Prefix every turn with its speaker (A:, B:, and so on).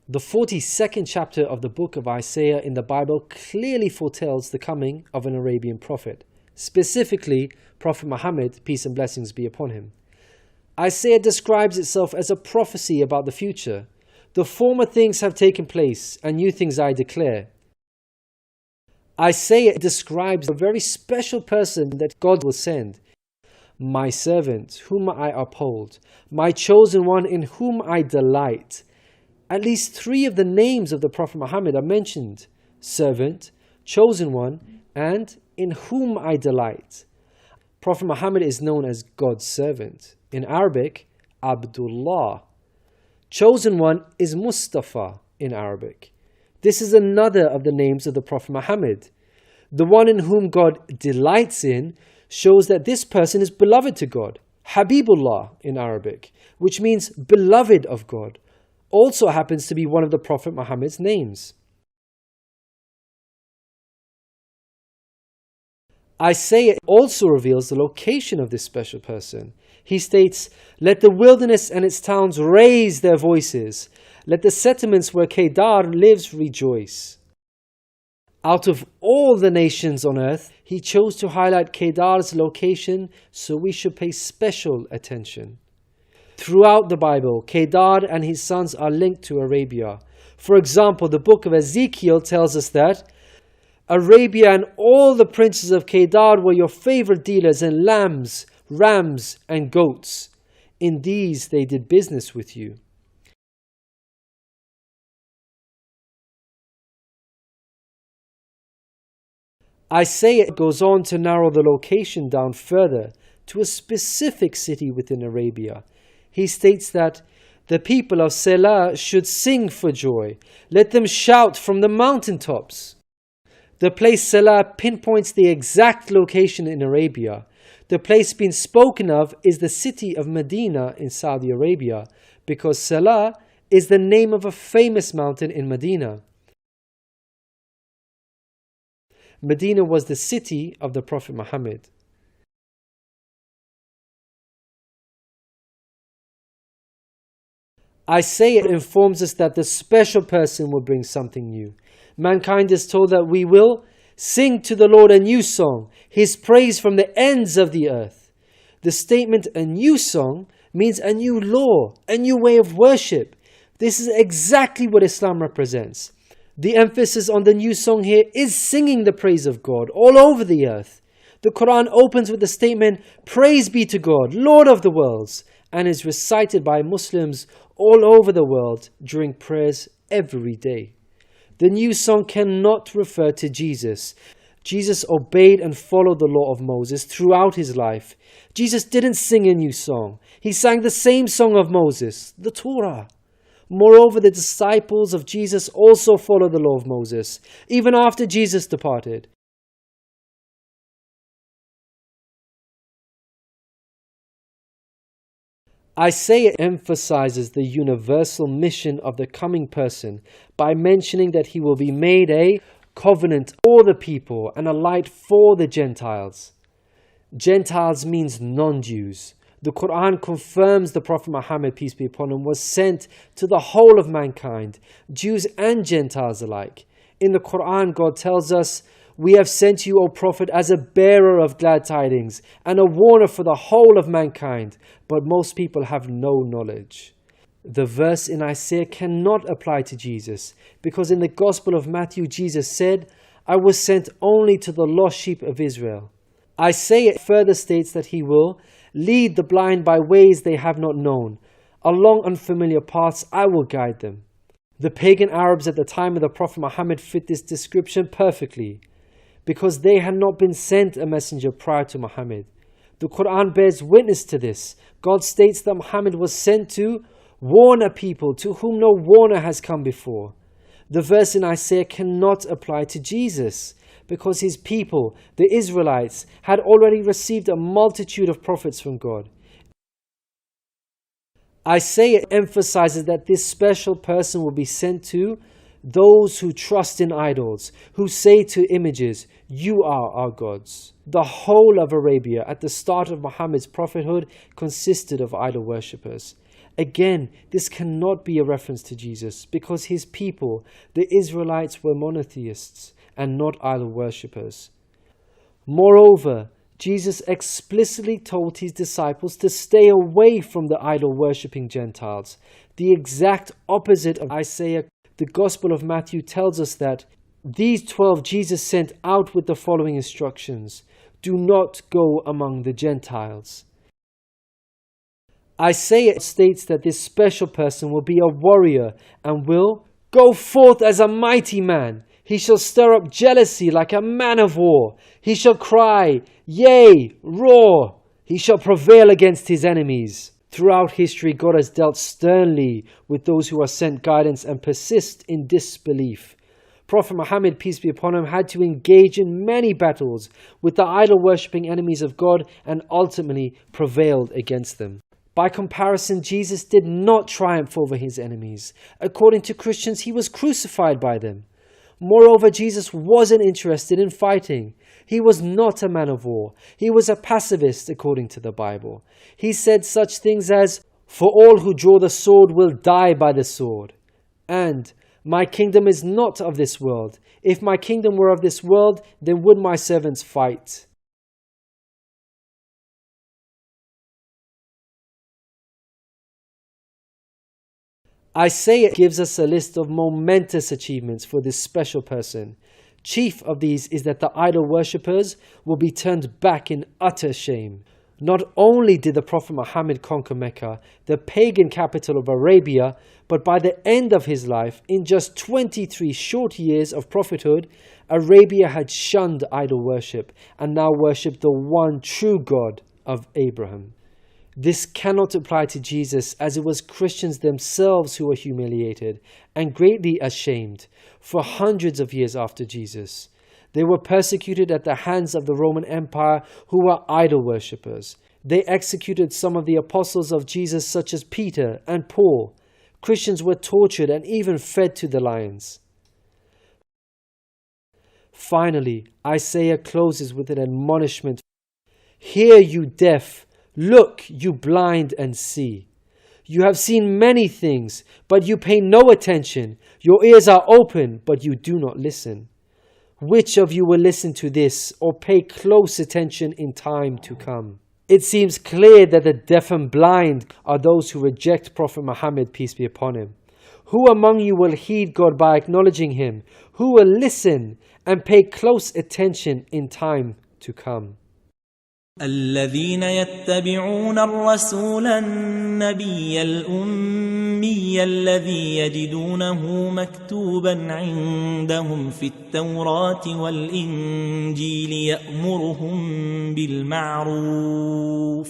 A: The 42nd chapter of the book of Isaiah in the Bible clearly foretells the coming of an Arabian prophet, specifically Prophet Muhammad, peace and blessings be upon him. Isaiah describes itself as a prophecy about the future. The former things have taken place, and new things I declare. Isaiah describes a very special person that God will send. My servant, whom I uphold, my chosen one in whom I delight. At least 3 of the names of the Prophet Muhammad are mentioned: servant, chosen one, and in whom I delight. Prophet Muhammad is known as God's servant. In Arabic, Abdullah. Chosen one is Mustafa in Arabic. This is another of the names of the Prophet Muhammad. The one in whom God delights in shows that this person is beloved to God. Habibullah in Arabic, which means beloved of God, also happens to be one of the Prophet Muhammad's names. Isaiah also reveals the location of this special person. He states, "Let the wilderness and its towns raise their voices. Let the settlements where Kedar lives rejoice." Out of all the nations on earth, he chose to highlight Kedar's location, so we should pay special attention. Throughout the Bible, Kedar and his sons are linked to Arabia. For example, the book of Ezekiel tells us that Arabia and all the princes of Kedar were your favorite dealers in lambs, rams, and goats. In these they did business with you. Isaiah goes on to narrow the location down further to a specific city within Arabia. He states that the people of Selah should sing for joy. Let them shout from the mountaintops. The place Selah pinpoints the exact location in Arabia. The place being spoken of is the city of Medina in Saudi Arabia, because Selah is the name of a famous mountain in Medina. Medina was the city of the Prophet Muhammad. Isaiah informs us that the special person will bring something new. Mankind is told that we will sing to the Lord a new song, His praise from the ends of the earth. The statement "a new song" means a new law, a new way of worship. This is exactly what Islam represents. The emphasis on the new song here is singing the praise of God all over the earth. The Quran opens with the statement, "Praise be to God, Lord of the worlds," and is recited by Muslims all over the world during prayers every day. The new song cannot refer to Jesus. Jesus obeyed and followed the law of Moses throughout his life. Jesus didn't sing a new song. He sang the same song of Moses, the Torah. Moreover, the disciples of Jesus also followed the law of Moses, even after Jesus departed. Isaiah emphasizes the universal mission of the coming person by mentioning that he will be made a covenant for the people and a light for the Gentiles. Gentiles means non-Jews. The Quran confirms the Prophet Muhammad, peace be upon him, was sent to the whole of mankind, Jews and Gentiles alike. In the Quran, God tells us, "We have sent you, O Prophet, as a bearer of glad tidings and a warner for the whole of mankind, but most people have no knowledge." The verse in Isaiah cannot apply to Jesus, because in the Gospel of Matthew, Jesus said, "I was sent only to the lost sheep of Israel." Isaiah further states that he will lead the blind by ways they have not known. Along unfamiliar paths I will guide them. The pagan Arabs at the time of the Prophet Muhammad fit this description perfectly, because they had not been sent a messenger prior to Muhammad. The Quran bears witness to this. God states that Muhammad was sent to warn a people to whom no warner has come before. The verse in Isaiah cannot apply to Jesus, because his people, the Israelites, had already received a multitude of prophets from God. Isaiah emphasizes that this special person will be sent to those who trust in idols, who say to images, "You are our gods." The whole of Arabia at the start of Muhammad's prophethood consisted of idol worshippers. Again, this cannot be a reference to Jesus because his people, the Israelites, were monotheists and not idol worshippers. Moreover, Jesus explicitly told his disciples to stay away from the idol-worshipping Gentiles, the exact opposite of Isaiah. The Gospel of Matthew tells us that these 12 Jesus sent out with the following instructions: do not go among the Gentiles. Isaiah states that this special person will be a warrior and will go forth as a mighty man. He shall stir up jealousy like a man of war. He shall cry, yea, roar. He shall prevail against his enemies. Throughout history, God has dealt sternly with those who are sent guidance and persist in disbelief. Prophet Muhammad, peace be upon him, had to engage in many battles with the idol-worshipping enemies of God and ultimately prevailed against them. By comparison, Jesus did not triumph over his enemies. According to Christians, he was crucified by them. Moreover, Jesus wasn't interested in fighting. He was not a man of war. He was a pacifist, according to the Bible. He said such things as, "For all who draw the sword will die by the sword," and "My kingdom is not of this world. If my kingdom were of this world, then would my servants fight." Isaiah gives us a list of momentous achievements for this special person. Chief of these is that the idol worshippers will be turned back in utter shame. Not only did the Prophet Muhammad conquer Mecca, the pagan capital of Arabia, but by the end of his life, in just 23 short years of prophethood, Arabia had shunned idol worship and now worshipped the one true God of Abraham. This cannot apply to Jesus, as it was Christians themselves who were humiliated and greatly ashamed for hundreds of years after Jesus. They were persecuted at the hands of the Roman Empire, who were idol worshippers. They executed some of the apostles of Jesus, such as Peter and Paul. Christians were tortured and even fed to the lions. Finally, Isaiah closes with an admonishment. "Hear, you deaf. Look, you blind, and see. You have seen many things, but you pay no attention. Your ears are open, but you do not listen. Which of you will listen to this or pay close attention in time to come?" It seems clear that the deaf and blind are those who reject Prophet Muhammad, peace be upon him. Who among you will heed God by acknowledging him? Who will listen and pay close attention in time to come?
B: الذين يتبعون الرسول النبي الأمي الذي يجدونه مكتوبا عندهم في التوراة والإنجيل يأمرهم بالمعروف